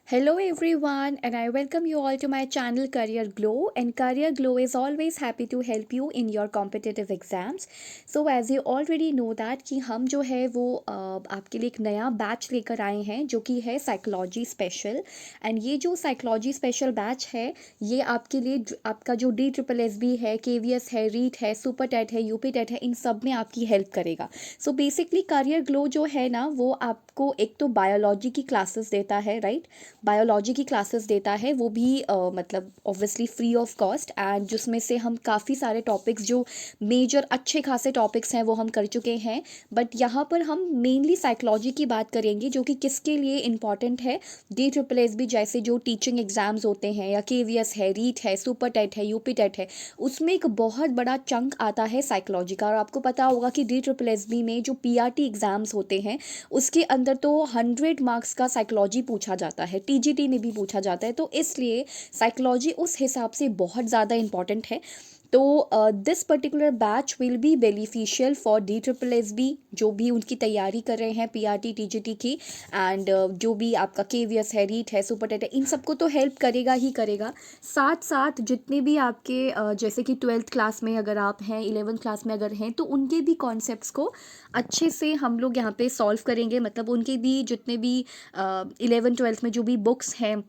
Hello everyone, and I welcome you all to my channel Career Glow. And Career Glow is always happy to help you in your competitive exams. So as you already know that कि हम जो है वो आपके लिए एक नया batch लेकर आए हैं जो कि है साइकोलॉजी स्पेशल। एंड ये जो साइकोलॉजी स्पेशल बैच है ये आपके लिए आपका जो DSSB है, KVS है, रीट है, सुपर टेट है, यूपी टेट है, इन सब में आपकी हेल्प करेगा। सो बेसिकली करियर ग्लो जो है ना वो आपको एक तो बायोलॉजी की क्लासेस देता है, राइट। बायोलॉजी की क्लासेस देता है, वो भी मतलब obviously free of cost, and जिसमें से हम काफ़ी सारे टॉपिक्स जो मेजर अच्छे खासे टॉपिक्स हैं वो हम कर चुके हैं। बट यहाँ पर हम मेनली साइकोलॉजी की बात करेंगे जो कि किसके लिए इम्पॉर्टेंट है। DSSB जैसे जो टीचिंग एग्जाम्स होते हैं या KVS है, रीट है, सुपर टेट है, यूपी टेट है, उसमें एक बहुत बड़ा चंक आता है साइकोलॉजी का। और आपको पता होगा कि DSSB में जो PRT एग्जाम्स होते हैं उसके अंदर तो 100 मार्क्स का साइकोलॉजी पूछा जाता है, TGT में भी पूछा जाता है, तो इसलिए साइकोलॉजी उस हिसाब से बहुत ज़्यादा इंपॉर्टेंट है। तो this particular batch will be beneficial for DSSB जो भी उनकी तैयारी कर रहे हैं PRT TGT की, एंड जो भी आपका KVS है, रीट है, सुपर टेट है, इन सबको तो हेल्प करेगा ही करेगा। साथ साथ जितने भी आपके जैसे कि 12th क्लास में अगर आप हैं, 11th क्लास में अगर हैं, तो उनके भी कॉन्सेप्ट्स को अच्छे से हम लोग यहाँ पे सॉल्व करेंगे। मतलब उनके भी जितने भी 11th 12th में जो भी बुक्स हैं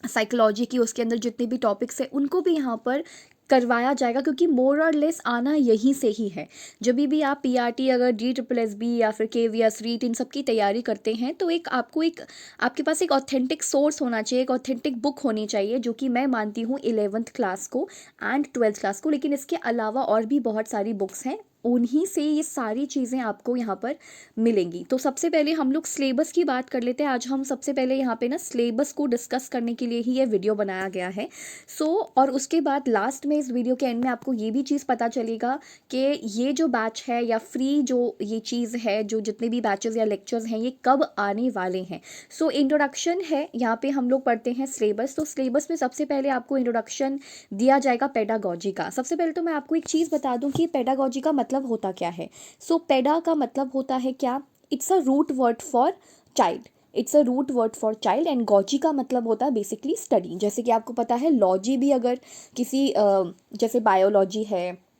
साइकोलॉजी की, उसके अंदर जितने भी टॉपिक्स हैं उनको भी यहाँ पर करवाया जाएगा, क्योंकि मोर और लेस आना यहीं से ही है। जब भी आप PRT अगर DSSB या फिर KVS रीट इन सब की तैयारी करते हैं तो एक आपको एक आपके पास एक ऑथेंटिक सोर्स होना चाहिए, एक ऑथेंटिक बुक होनी चाहिए, जो कि मैं मानती हूँ 11th क्लास को एंड 12th क्लास को। लेकिन इसके अलावा और भी बहुत सारी बुक्स हैं, उन्हीं से ये सारी चीज़ें आपको यहाँ पर मिलेंगी। तो सबसे पहले हम लोग सिलेबस की बात कर लेते हैं। आज हम सबसे पहले यहाँ पे ना सिलेबस को डिस्कस करने के लिए ही ये वीडियो बनाया गया है। सो और उसके बाद लास्ट में इस वीडियो के एंड में आपको ये भी चीज़ पता चलेगा कि ये जो बैच है या फ्री जो ये चीज़ है, जो जितने भी बैचेस या लेक्चर्स हैं ये कब आने वाले हैं। सो इंट्रोडक्शन है, यहाँ पे हम लोग पढ़ते हैं सिलेबस। तो सिलेबस में सबसे पहले आपको इंट्रोडक्शन दिया जाएगा पेडागॉजी का। सबसे पहले तो मैं आपको एक चीज़ बता दूं कि पेडागॉजी का मतलब होता क्या है। सो पेडा का मतलब होता है क्या, it's a root word for child. It's a root word for child, and गॉजी का मतलब होता है बेसिकली स्टडी। जैसे कि आपको पता है लॉजी भी अगर किसी जैसे बायोलॉजी है,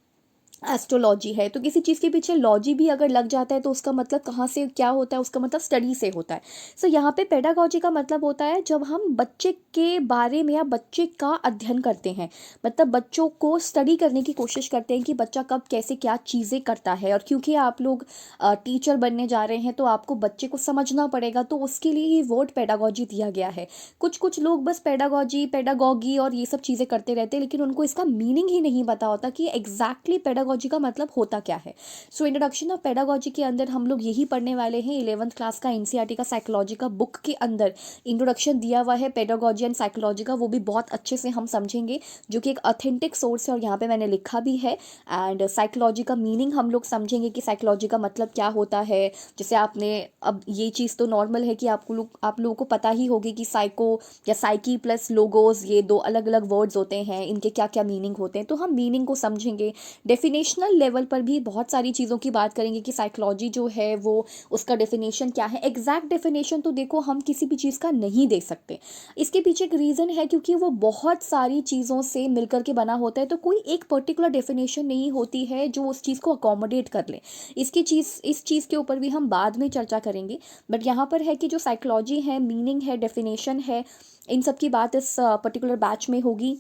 एस्ट्रोलॉजी है, तो किसी चीज़ के पीछे लॉजी भी अगर लग जाता है तो उसका मतलब कहाँ से क्या होता है, उसका मतलब स्टडी से होता है। सो यहाँ पे पेडागॉजी का मतलब होता है जब हम बच्चे के बारे में या बच्चे का अध्ययन करते हैं, मतलब बच्चों को स्टडी करने की कोशिश करते हैं कि बच्चा कब कैसे क्या चीज़ें करता है। और क्योंकि आप लोग टीचर बनने जा रहे हैं तो आपको बच्चे को समझना पड़ेगा, तो उसके लिए ये वर्ड पेडागॉजी दिया गया है। कुछ कुछ लोग बस पेडागॉजी, पेडागॉगी और ये सब चीज़ें करते रहते हैं, लेकिन उनको इसका मीनिंग ही नहीं पता होता कि एग्जैक्टली पेडागॉजी का मतलब होता क्या है। सो इंट्रोडक्शन ऑफ पेडागॉजी के अंदर हम लोग यही पढ़ने वाले हैं। 11th क्लास का NCERT का साइकोलॉजी का बुक के अंदर इंट्रोडक्शन दिया हुआ है पेडागॉजी एंड साइकोलॉजी का, वो भी बहुत अच्छे से हम समझेंगे, जो कि एक ऑथेंटिक सोर्स है और यहाँ पे मैंने लिखा भी है। एंड साइकोलॉजी का मीनिंग हम लोग समझेंगे कि साइकोलॉजी का मतलब क्या होता है। जैसे आपने अब ये चीज़ तो नॉर्मल है कि आप लोगों को पता ही होगी कि साइको या साइकी प्लस लोगोस ये दो अलग अलग वर्ड्स होते हैं, इनके क्या क्या मीनिंग होते हैं, तो हम मीनिंग को समझेंगे। डेफिनेशनल लेवल पर भी बहुत सारी चीज़ों की बात करेंगे कि साइकोलॉजी जो है वो उसका डेफिनेशन क्या है। एग्जैक्ट डेफिनेशन तो देखो हम किसी भी चीज़ का नहीं दे सकते, इसके पीछे एक रीज़न है, क्योंकि वो बहुत सारी चीज़ों से मिलकर के बना होता है, तो कोई एक पर्टिकुलर डेफिनेशन नहीं होती है जो उस चीज़ को अकोमोडेट कर ले। इस चीज़ के ऊपर भी हम बाद में चर्चा करेंगे। बट यहाँ पर है कि जो साइकोलॉजी है, मीनिंग है, डेफिनेशन है, इन सब की बात इस पर्टिकुलर बैच में होगी।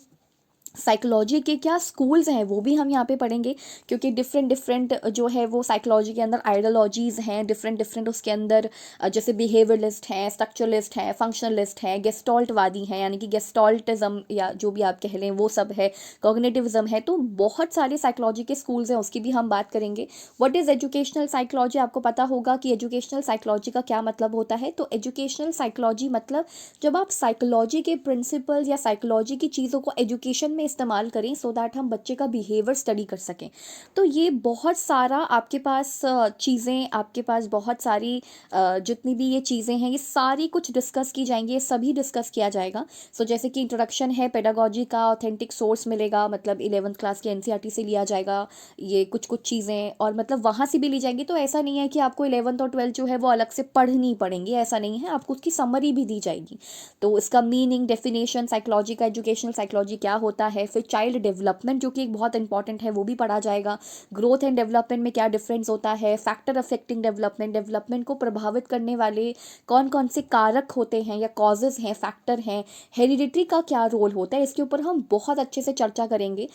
साइकोलॉजी के क्या स्कूल्स हैं वो भी हम यहाँ पे पढ़ेंगे, क्योंकि डिफरेंट डिफरेंट जो है वो साइकोलॉजी के अंदर आइडियोलॉजीज़ हैं, डिफरेंट डिफरेंट उसके अंदर जैसे बिहेवियरलिस्ट हैं, स्ट्रक्चरलिस्ट हैं, फंक्शनलिस्ट हैं, गेस्टॉल्टवादी हैं, यानी कि गेस्टॉल्टिज्म या जो भी आप कह लें वो सब है, कॉग्निटिविज्म है। तो बहुत सारे साइकोलॉजी के स्कूल्स हैं, उसकी भी हम बात करेंगे। व्हाट इज़ एजुकेशनल साइकोलॉजी, आपको पता होगा कि एजुकेशनल साइकोलॉजी का क्या मतलब होता है। तो एजुकेशनल साइकोलॉजी मतलब जब आप साइकोलॉजी के प्रिंसिपल्स या साइकोलॉजी की चीज़ों को एजुकेशन में इस्तेमाल करें सो दैट हम बच्चे का बिहेवियर स्टडी कर सकें। तो ये बहुत सारा आपके पास चीज़ें, आपके पास बहुत सारी जितनी भी ये चीज़ें हैं, ये सारी कुछ डिस्कस की जाएंगी, ये सभी डिस्कस किया जाएगा। सो जैसे कि इंट्रोडक्शन है पेडागोजी का, ऑथेंटिक सोर्स मिलेगा, मतलब 11th क्लास के एनसीईआरटी से लिया जाएगा ये कुछ कुछ चीज़ें, और मतलब वहाँ से भी ली जाएंगी। तो ऐसा नहीं है कि आपको 11th और 12th जो है वो अलग से पढ़नी पड़ेंगी, ऐसा नहीं है, आपको उसकी समरी भी दी जाएगी। तो इसका मीनिंग, डेफिनेशन, साइकोलॉजी का, एजुकेशनल साइकोलॉजी क्या होता है, फिर चाइल्ड डेवलपमेंट जो कि एक बहुत इंपॉर्टेंट है वो भी पढ़ा जाएगा, ग्रोथ एंड डेवलपमेंट में क्या डिफरेंस होता है, फैक्टर अफेक्टिंग डेवलपमेंट, डेवलपमेंट को प्रभावित करने वाले कौन कौन से कारक होते हैं या कॉजेज हैं, फैक्टर हैं, हेरिडिटरी का क्या रोल होता है, इसके ऊपर हम बहुत अच्छे से चर्चा करेंगे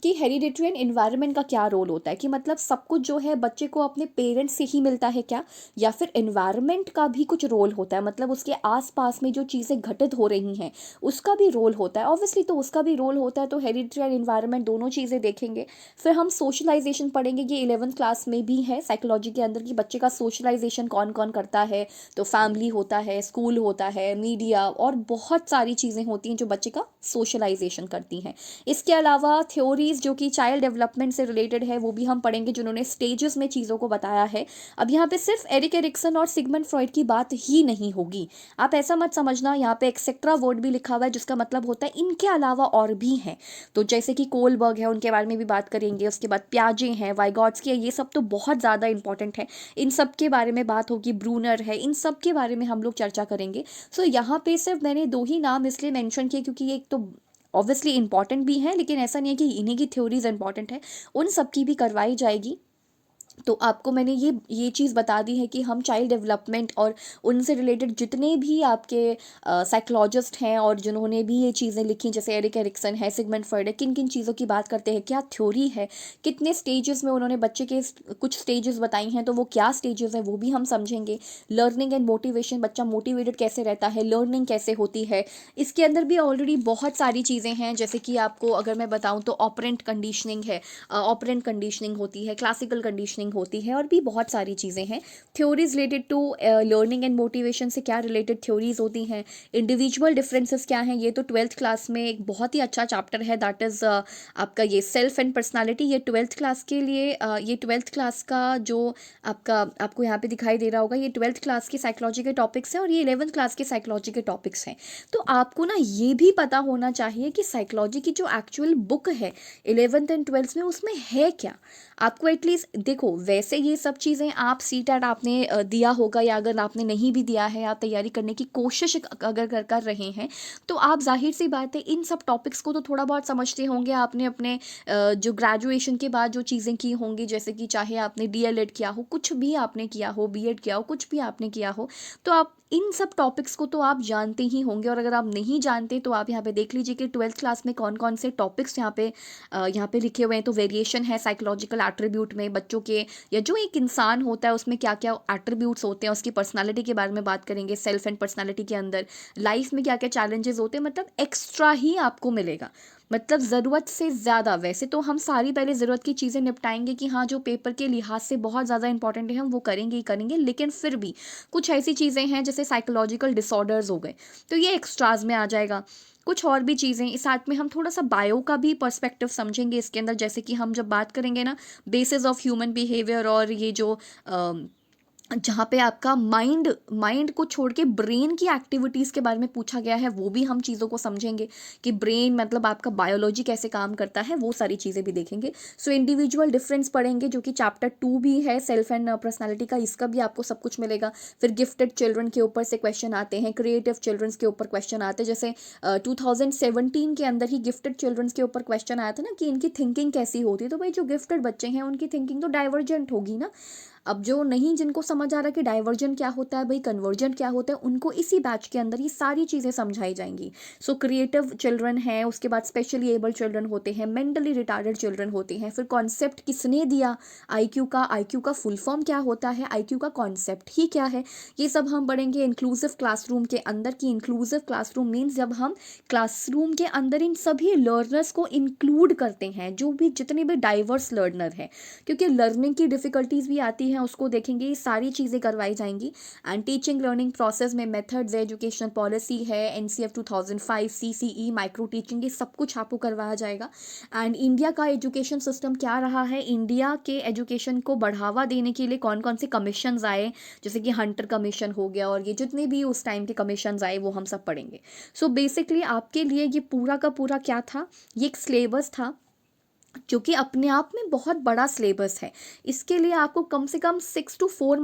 कि हेरिडिटरी एंड इन्वायरमेंट का क्या रोल होता है, कि मतलब सब कुछ जो है बच्चे को अपने पेरेंट्स से ही मिलता है क्या, या फिर इन्वायरमेंट का भी कुछ रोल होता है, मतलब उसके आसपास में जो चीज़ें घटित हो रही हैं उसका भी रोल होता है। ऑब्वियसली तो उसका भी रोल होता है, तो हेरिडिटरी एंड इन्वायरमेंट दोनों चीज़ें देखेंगे। फिर हम सोशलाइजेशन पढ़ेंगे, ये 11th क्लास में भी है साइकोलॉजी के अंदर, कि बच्चे का सोशलाइजेशन कौन कौन करता है। तो फैमिली होता है, स्कूल होता है, मीडिया, और बहुत सारी चीज़ें होती हैं जो बच्चे का सोशलाइजेशन करती हैं। इसके अलावा थ्योरीज जो कि चाइल्ड डेवलपमेंट से रिलेटेड है वो भी हम पढ़ेंगे, जिन्होंने स्टेजेस में चीज़ों को बताया है। अब यहाँ पे सिर्फ एरिक एरिक्सन और सिगमंड फ्रॉइड की बात ही नहीं होगी, आप ऐसा मत समझना, यहाँ पे एक्सेट्रा वर्ड भी लिखा हुआ है जिसका मतलब होता है इनके अलावा और भी हैं। तो जैसे कि कोलबर्ग है, उनके बारे में भी बात करेंगे, उसके बाद प्याजे हैं, वाइगॉट्स्की है, ये सब तो बहुत ज़्यादा इंपॉर्टेंट है, इन सब के बारे में बात होगी, ब्रूनर है, इन सब के बारे में हम लोग चर्चा करेंगे। सो यहाँ पे सिर्फ मैंने 2 ही नाम इसलिए मेंशन किए क्योंकि ये एक तो ऑब्वियसली इंपॉर्टेंट भी है, लेकिन ऐसा नहीं है कि इन्हीं की थ्योरीज इंपॉर्टेंट है, उन सब की भी करवाई जाएगी। तो आपको मैंने ये चीज़ बता दी है कि हम चाइल्ड डेवलपमेंट और उनसे रिलेटेड जितने भी आपके साइकोलॉजिस्ट हैं और जिन्होंने भी ये चीज़ें लिखी, जैसे एरिक एरिक्सन है, सिगमंड फ्रॉइड है, किन किन चीज़ों की बात करते हैं, क्या थ्योरी है, कितने स्टेजेस में उन्होंने बच्चे के कुछ स्टेजेस बताई हैं, तो वो क्या स्टेजेस हैं वो भी हम समझेंगे। लर्निंग एंड मोटिवेशन, बच्चा मोटिवेटेड कैसे रहता है, लर्निंग कैसे होती है, इसके अंदर भी ऑलरेडी बहुत सारी चीज़ें हैं। जैसे कि आपको अगर मैं बताऊँ तो ऑपरेंट कंडीशनिंग है, ऑपरेंट कंडीशनिंग होती है, क्लासिकल कंडीशनिंग होती है, और भी बहुत सारी चीज़ें हैं। Theories related to learning and motivation से क्या रिलेटेड थ्योरीज होती हैं, इंडिविजुअल डिफरेंसेस क्या हैं, ये तो 12th क्लास में एक बहुत ही अच्छा चैप्टर है, दैट इज़ आपका ये सेल्फ एंड पर्सनालिटी। ये 12th क्लास के लिए ये 12th क्लास का जो आपको यहाँ पे दिखाई दे रहा होगा, ये 12th क्लास की साइकोलॉजी के टॉपिक्स हैं और ये 11th क्लास की साइकोलॉजी के टॉपिक्स हैं। तो आपको ना ये भी पता होना चाहिए कि साइकोलॉजी की जो एक्चुअल बुक है 11th एंड 12th में उसमें है क्या। आपको एटलीस्ट देखो, वैसे ये सब चीज़ें आप सीटेट आपने दिया होगा, या अगर आपने नहीं भी दिया है, आप तैयारी करने की कोशिश अगर कर रहे हैं, तो आप जाहिर सी बात है इन सब टॉपिक्स को तो थोड़ा बहुत समझते होंगे। आपने अपने जो ग्रेजुएशन के बाद जो चीज़ें की होंगी, जैसे कि चाहे आपने डीएलएड किया हो, कुछ भी आपने किया हो, बीएड किया हो, कुछ भी आपने किया हो, तो आप इन सब टॉपिक्स को तो आप जानते ही होंगे। और अगर आप नहीं जानते तो आप यहाँ पे देख लीजिए कि 12th क्लास में कौन कौन से टॉपिक्स यहाँ पे लिखे हुए हैं। तो वेरिएशन है साइकोलॉजिकल एट्रीब्यूट में बच्चों के, या जो एक इंसान होता है उसमें क्या क्या एट्रीब्यूट्स होते हैं, उसकी पर्सनालिटी के बारे में बात करेंगे। सेल्फ एंड पर्सनालिटी के अंदर लाइफ में क्या क्या चैलेंजेस होते हैं, मतलब एक्स्ट्रा ही आपको मिलेगा, मतलब ज़रूरत से ज़्यादा। वैसे तो हम सारी पहले ज़रूरत की चीज़ें निपटाएंगे कि हाँ जो पेपर के लिहाज से बहुत ज़्यादा इंपॉर्टेंट है हम वो करेंगे ही करेंगे, लेकिन फिर भी कुछ ऐसी चीज़ें हैं जैसे साइकोलॉजिकल डिसऑर्डर्स हो गए, तो ये एक्स्ट्राज में आ जाएगा। कुछ और भी चीज़ें इस साथ में हम थोड़ा सा बायो का भी पर्सपेक्टिव समझेंगे इसके अंदर, जैसे कि हम जब बात करेंगे ना बेसिस ऑफ ह्यूमन बिहेवियर, और ये जो जहाँ पे आपका माइंड को छोड़ के ब्रेन की एक्टिविटीज़ के बारे में पूछा गया है, वो भी हम चीज़ों को समझेंगे कि ब्रेन मतलब आपका बायोलॉजी कैसे काम करता है, वो सारी चीज़ें भी देखेंगे। सो इंडिविजुअल डिफरेंस पढ़ेंगे जो कि चैप्टर 2 भी है, सेल्फ एंड पर्सनालिटी का, इसका भी आपको सब कुछ मिलेगा। फिर गिफ्टेड चिल्ड्रन के ऊपर से क्वेश्चन आते हैं, क्रिएटिव चिल्ड्रंस के ऊपर क्वेश्चन आते हैं, जैसे 2017 के अंदर ही गिफ्टेड चिल्ड्रंस के ऊपर क्वेश्चन आया था ना कि इनकी थिंकिंग कैसी होती है। तो भाई जो गिफ्टेड बच्चे हैं उनकी थिंकिंग तो डाइवर्जेंट होगी ना। अब जो नहीं, जिनको समझ आ रहा है कि डाइवर्जन क्या होता है, भाई कन्वर्जन क्या होता है, उनको इसी बैच के अंदर ये सारी चीज़ें समझाई जाएंगी। सो क्रिएटिव चिल्ड्रन है, उसके बाद स्पेशली एबल चिल्ड्रन होते हैं, मेंटली रिटार्डेड चिल्ड्रन होते हैं। फिर कॉन्सेप्ट किसने दिया आईक्यू का फुल फॉर्म क्या होता है, आईक्यू का कॉन्सेप्ट ही क्या है, ये सब हम पढ़ेंगे। इंक्लूसिव क्लासरूम के अंदर की, इंक्लूसिव क्लासरूम मीन्स जब हम क्लासरूम के अंदर इन सभी लर्नर्स को इंक्लूड करते हैं, जो भी जितने भी डाइवर्स लर्नर हैं, क्योंकि लर्निंग की डिफ़िकल्टीज़ भी आती है हैं उसको देखेंगे, ये सारी चीज़ें करवाई जाएंगी। एंड टीचिंग लर्निंग प्रोसेस में मेथड्स है, एजुकेशनल पॉलिसी है, NCF 2005, CCE, माइक्रो टीचिंग, ये सब कुछ आपको करवाया जाएगा। एंड इंडिया का एजुकेशन सिस्टम क्या रहा है, इंडिया के एजुकेशन को बढ़ावा देने के लिए कौन कौन से कमीशंस आए, जैसे कि हंटर कमीशन हो गया, और ये जितने भी उस टाइम के कमीशंस आए वो हम सब पढ़ेंगे। सो बेसिकली आपके लिए ये पूरा का पूरा क्या था, ये एक सिलेबस था जो कि अपने आप में बहुत बड़ा सिलेबस है। इसके लिए आपको कम से कम 6 to 4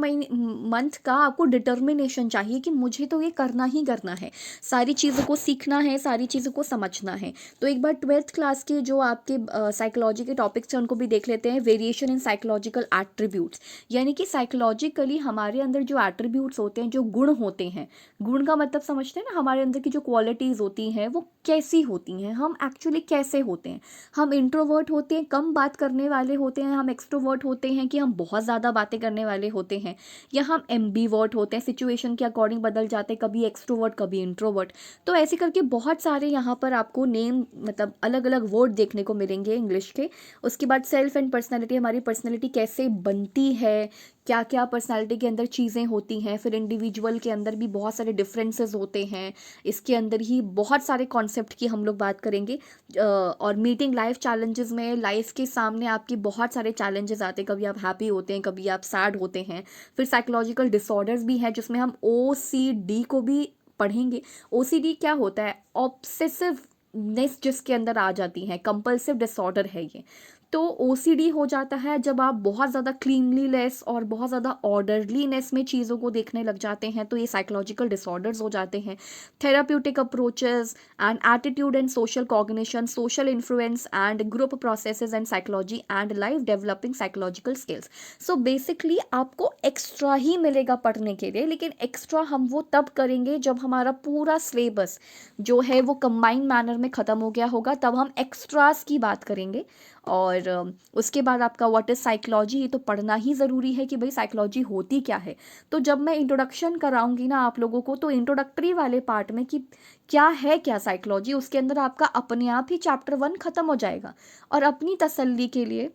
मंथ का आपको डिटर्मिनेशन चाहिए कि मुझे तो ये करना ही करना है, सारी चीज़ों को सीखना है, सारी चीज़ों को समझना है। तो एक बार 12th क्लास के जो आपके साइकोलॉजी के टॉपिक्स हैं उनको भी देख लेते हैं। वेरिएशन इन साइकोलॉजिकल एट्रीब्यूट्स, यानी कि साइकोलॉजिकली हमारे अंदर जो एट्रीब्यूट्स होते हैं, जो गुण होते हैं, गुण का मतलब समझते हैं ना, हमारे अंदर की जो क्वालिटीज़ होती हैं वो कैसी होती हैं, हम एक्चुअली कैसे होते हैं। हम इंट्रोवर्ट होते हैं, कम बात करने वाले होते हैं, हम एक्सट्रोवर्ट होते हैं कि हम बहुत ज़्यादा बातें करने वाले होते हैं, या हम एम्बीवर्ट होते हैं, सिचुएशन के अकॉर्डिंग बदल जाते हैं, कभी एक्सट्रोवर्ट कभी इंट्रोवर्ट। तो ऐसे करके बहुत सारे यहाँ पर आपको नेम, मतलब अलग अलग वर्ड देखने को मिलेंगे इंग्लिश के। उसके बाद सेल्फ एंड पर्सनैलिटी, हमारी पर्सनैलिटी कैसे बनती है, क्या क्या पर्सनालिटी के अंदर चीज़ें होती हैं। फिर इंडिविजुअल के अंदर भी बहुत सारे डिफरेंसेस होते हैं, इसके अंदर ही बहुत सारे कॉन्सेप्ट की हम लोग बात करेंगे। और मीटिंग लाइफ चैलेंजेस में, लाइफ के सामने आपकी बहुत सारे चैलेंजेस आते हैं, कभी आप हैप्पी होते हैं, कभी आप सैड होते हैं। फिर साइकोलॉजिकल डिसऑर्डर्स भी हैं, जिसमें हम OCD को भी पढ़ेंगे। OCD क्या होता है, ऑब्सेसिवनेस जिसके अंदर आ जाती है, कंपल्सिव डिसऑर्डर है ये। तो OCD हो जाता है जब आप बहुत ज़्यादा क्लीनलीनेस और बहुत ज़्यादा ऑर्डरलीनेस में चीज़ों को देखने लग जाते हैं, तो ये साइकोलॉजिकल डिसऑर्डर्स हो जाते हैं। Therapeutic approaches and attitude and social cognition, social influence and group processes and psychology and life developing psychological skills. So basically आपको एक्स्ट्रा ही मिलेगा पढ़ने के लिए, लेकिन एक्स्ट्रा हम वो तब करेंगे जब हमारा पूरा सिलेबस जो है वो कंबाइंड मैनर में ख़त्म हो गया होगा, तब हम एक्स्ट्रास की बात करेंगे। और उसके बाद आपका व्हाट इज़ साइकोलॉजी, ये तो पढ़ना ही ज़रूरी है कि भाई साइकोलॉजी होती क्या है। तो जब मैं इंट्रोडक्शन कराऊंगी ना आप लोगों को, तो इंट्रोडक्टरी वाले पार्ट में कि क्या है क्या साइकोलॉजी, उसके अंदर आपका अपने आप ही चैप्टर 1 ख़त्म हो जाएगा। और अपनी तसल्ली के लिए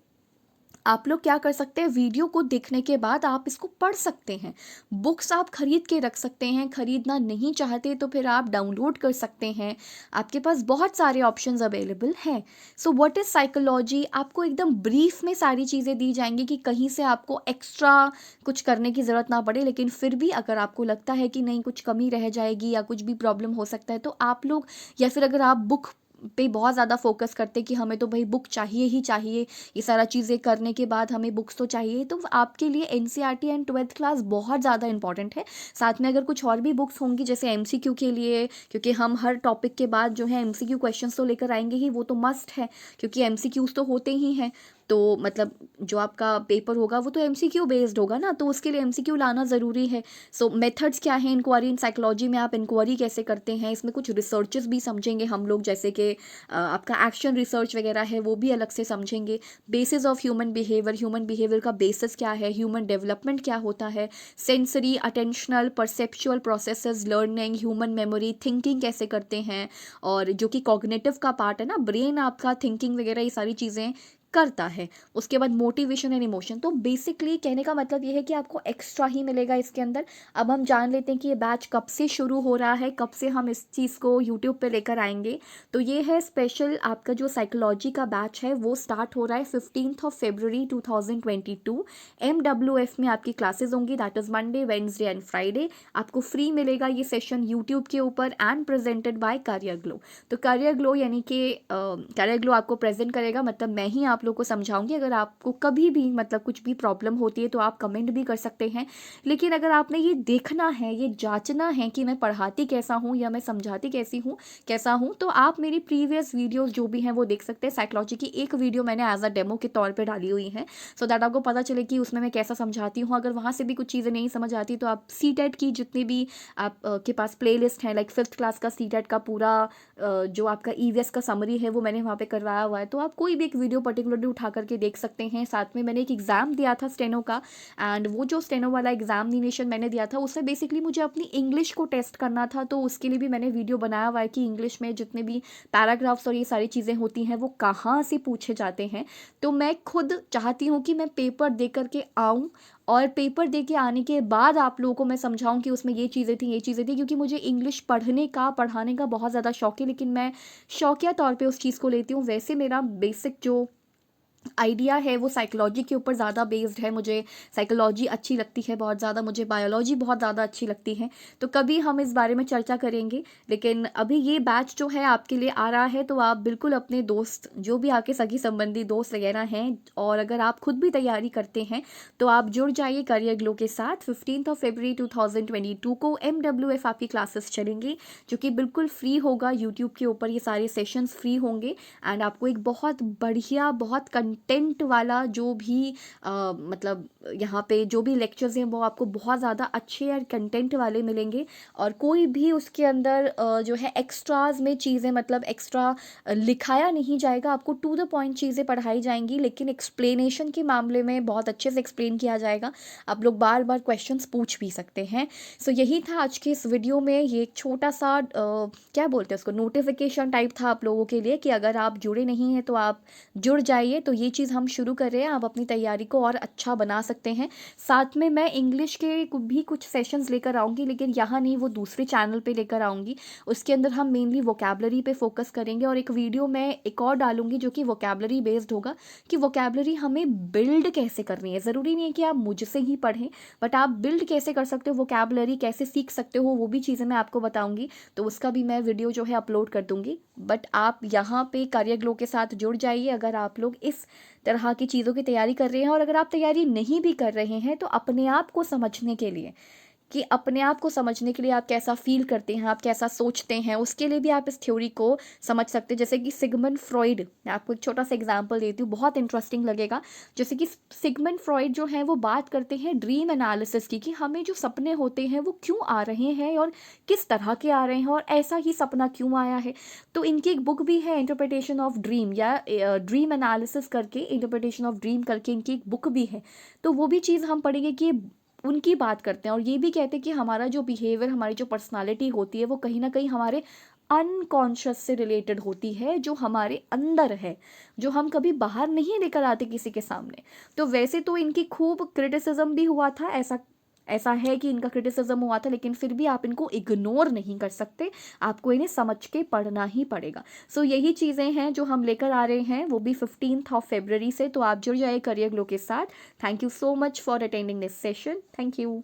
आप लोग क्या कर सकते हैं, वीडियो को देखने के बाद आप इसको पढ़ सकते हैं। बुक्स आप खरीद के रख सकते हैं, खरीदना नहीं चाहते तो फिर आप डाउनलोड कर सकते हैं, आपके पास बहुत सारे ऑप्शंस अवेलेबल हैं। सो व्हाट इज़ साइकोलॉजी, आपको एकदम ब्रीफ में सारी चीज़ें दी जाएंगी कि कहीं से आपको एक्स्ट्रा कुछ करने की ज़रूरत ना पड़े। लेकिन फिर भी अगर आपको लगता है कि नहीं कुछ कमी रह जाएगी या कुछ भी प्रॉब्लम हो सकता है, तो आप लोग, या फिर अगर आप बुक पे बहुत ज़्यादा फोकस करते कि हमें तो भाई बुक चाहिए ही चाहिए, ये सारा चीज़ें करने के बाद हमें बुक्स तो चाहिए, तो आपके लिए NCERT एंड 12th क्लास बहुत ज़्यादा इंपॉर्टेंट है। साथ में अगर कुछ और भी बुक्स होंगी जैसे MCQ के लिए, क्योंकि हम हर टॉपिक के बाद जो है MCQ क्वेश्चंस तो लेकर आएंगे ही, वो तो मस्ट है क्योंकि MCQs तो होते ही हैं। तो मतलब जो आपका पेपर होगा वो तो MCQ बेस्ड होगा ना, तो उसके लिए MCQ लाना ज़रूरी है। सो मेथड्स क्या है इंक्वायरी इन साइकोलॉजी में, आप इंक्वायरी कैसे करते हैं, इसमें कुछ रिसर्चेस भी समझेंगे हम लोग, जैसे कि आपका एक्शन रिसर्च वगैरह है वो भी अलग से समझेंगे। Basis of human behaviour, human behaviour का बेसिस क्या है, ह्यूमन डेवलपमेंट क्या होता है, sensory, attentional, perceptual processes, learning, human memory, thinking कैसे करते हैं, और जो कि कॉग्निटिव का पार्ट है ना, ब्रेन आपका थिंकिंग वगैरह ये सारी चीज़ें करता है। उसके बाद मोटिवेशन एंड इमोशन। तो बेसिकली कहने का मतलब ये है कि आपको एक्स्ट्रा ही मिलेगा इसके अंदर। अब हम जान लेते हैं कि ये बैच कब से शुरू हो रहा है, कब से हम इस चीज़ को यूट्यूब पे लेकर आएंगे। तो ये है स्पेशल, आपका जो साइकोलॉजी का बैच है वो स्टार्ट हो रहा है 15 फरवरी 2022। MWF में आपकी क्लासेज होंगी, that is Monday, Wednesday and Friday. आपको फ्री मिलेगा ये सेशन यूट्यूब के ऊपर and presented by career glow. तो करियर ग्लो यानी कि करियर ग्लो आपको प्रेजेंट करेगा, मतलब मैं ही आप लोग को समझाऊंगी। अगर आपको कभी भी मतलब कुछ भी प्रॉब्लम होती है तो आप कमेंट भी कर सकते हैं। लेकिन अगर आपने ये देखना है, ये जांचना है कि मैं पढ़ाती कैसा हूँ या मैं समझाती कैसा हूँ, तो आप मेरी प्रीवियस वीडियोस जो भी हैं वो देख सकते हैं। साइकोलॉजी की एक वीडियो मैंने एज अ डेमो के तौर पे डाली हुई है, सो दैट आपको पता चले कि उसमें मैं कैसा समझाती हूँ। अगर वहाँ से भी कुछ चीज़ें नहीं समझ आती तो आप CTET की जितनी भी आप के पास प्लेलिस्ट है, लाइक 5th क्लास का CTET का पूरा जो आपका EVS का समरी है वो मैंने वहाँ पे करवाया हुआ है। तो आप कोई भी एक वीडियो पर्टिकुलर भी उठा करके देख सकते हैं। साथ में मैंने एक एग्ज़ाम दिया था स्टेनो का, एंड वो जो स्टेनो वाला एग्जामिनेशन मैंने दिया था उसमें बेसिकली मुझे अपनी इंग्लिश को टेस्ट करना था, तो उसके लिए भी मैंने वीडियो बनाया हुआ है कि इंग्लिश में जितने भी पैराग्राफ्स और ये सारी चीज़ें होती हैं वो कहाँ से पूछे जाते हैं। तो मैं खुद चाहती हूँ कि मैं पेपर दे करके आऊँ, और पेपर दे के आने के बाद आप लोगों को मैं समझाऊं कि उसमें ये चीज़ें थी, ये चीज़ें थी, क्योंकि मुझे इंग्लिश पढ़ने का पढ़ाने का बहुत ज़्यादा शौक है, लेकिन मैं शौकिया तौर पे उस चीज़ को लेती हूँ। वैसे मेरा बेसिक जो आइडिया है वो साइकोलॉजी के ऊपर ज़्यादा बेस्ड है। मुझे साइकोलॉजी अच्छी लगती है बहुत ज़्यादा, मुझे बायोलॉजी बहुत ज़्यादा अच्छी लगती है। तो कभी हम इस बारे में चर्चा करेंगे, लेकिन अभी ये बैच जो है आपके लिए आ रहा है, तो आप बिल्कुल अपने दोस्त, जो भी आपके सगी संबंधी दोस्त वगैरह हैं, और अगर आप खुद भी तैयारी करते हैं तो आप जुड़ जाइए करियर ग्लो के साथ। 15 फरवरी 2022 को MWF आपकी क्लासेस चलेंगी, जो कि बिल्कुल फ्री होगा। यूट्यूब के ऊपर ये सारे सेशंस फ्री होंगे, एंड आपको एक बहुत बढ़िया, बहुत कंटेंट वाला जो भी मतलब यहाँ पे जो भी लेक्चर्स हैं वो आपको बहुत ज़्यादा अच्छे और कंटेंट वाले मिलेंगे। और कोई भी उसके अंदर जो है एक्स्ट्राज में चीज़ें, मतलब एक्स्ट्रा लिखाया नहीं जाएगा, आपको टू द पॉइंट चीज़ें पढ़ाई जाएंगी, लेकिन एक्सप्लेनेशन के मामले में बहुत अच्छे से एक्सप्लेन किया जाएगा। आप लोग बार बार क्वेश्चंस पूछ भी सकते हैं। सो यही था आज के इस वीडियो में। ये एक छोटा सा क्या बोलते हैं उसको, नोटिफिकेशन टाइप था आप लोगों के लिए कि अगर आप जुड़े नहीं हैं तो आप जुड़ जाइए। तो ये चीज़ हम शुरू कर रहे हैं, आप अपनी तैयारी को और अच्छा बना सकते हैं। साथ में मैं इंग्लिश के भी कुछ सेशंस लेकर आऊँगी, लेकिन यहाँ नहीं, वो दूसरे चैनल पे लेकर आऊँगी। उसके अंदर हम मेनली वोकैबलरी पे फोकस करेंगे, और एक वीडियो मैं एक और डालूंगी जो कि वोकैबलरी बेस्ड होगा, कि वोकैबलरी हमें बिल्ड कैसे करनी है। ज़रूरी नहीं है कि आप मुझसे ही पढ़ें, बट आप बिल्ड कैसे कर सकते हो, वोकैबलरी कैसे सीख सकते हो, वो भी चीज़ें मैं आपको बताऊँगी। तो उसका भी मैं वीडियो जो है अपलोड कर दूँगी। बट आप यहाँ पे करियर ग्लो के साथ जुड़ जाइए अगर आप लोग इस तरह की चीज़ों की तैयारी कर रहे हैं। और अगर आप तैयारी नहीं भी कर रहे हैं तो अपने आप को समझने के लिए, कि अपने आप को समझने के लिए आप कैसा फील करते हैं, आप कैसा सोचते हैं, उसके लिए भी आप इस थ्योरी को समझ सकते हैं। जैसे कि सिगमंड फ्रॉइड, मैं आपको एक छोटा सा एग्जांपल देती हूँ, बहुत इंटरेस्टिंग लगेगा। जैसे कि सिगमंड फ्रॉइड जो है वो बात करते हैं ड्रीम एनालिसिस की, कि हमें जो सपने होते हैं वो क्यों आ रहे हैं और किस तरह के आ रहे हैं, और ऐसा ही सपना क्यों आया है। तो इनकी एक बुक भी है, इंटरप्रिटेशन ऑफ ड्रीम, या ड्रीम एनालिसिस करके, इंटरप्रिटेशन ऑफ ड्रीम करके इनकी एक बुक भी है। तो वो भी चीज़ हम पढ़ेंगे कि उनकी बात करते हैं, और ये भी कहते हैं कि हमारा जो बिहेवियर, हमारी जो पर्सनालिटी होती है वो कहीं ना कहीं हमारे अनकॉन्शियस से रिलेटेड होती है, जो हमारे अंदर है, जो हम कभी बाहर नहीं लेकर आते किसी के सामने। तो वैसे तो इनकी खूब क्रिटिसिज्म भी हुआ था, ऐसा ऐसा है कि इनका क्रिटिसिज्म हुआ था, लेकिन फिर भी आप इनको इग्नोर नहीं कर सकते, आपको इन्हें समझ के पढ़ना ही पड़ेगा। सो यही चीज़ें हैं जो हम लेकर आ रहे हैं, वो भी 15 फरवरी से। तो आप जुड़ जाए करियर ग्लो के साथ। Thank you so much for attending this session. Thank you.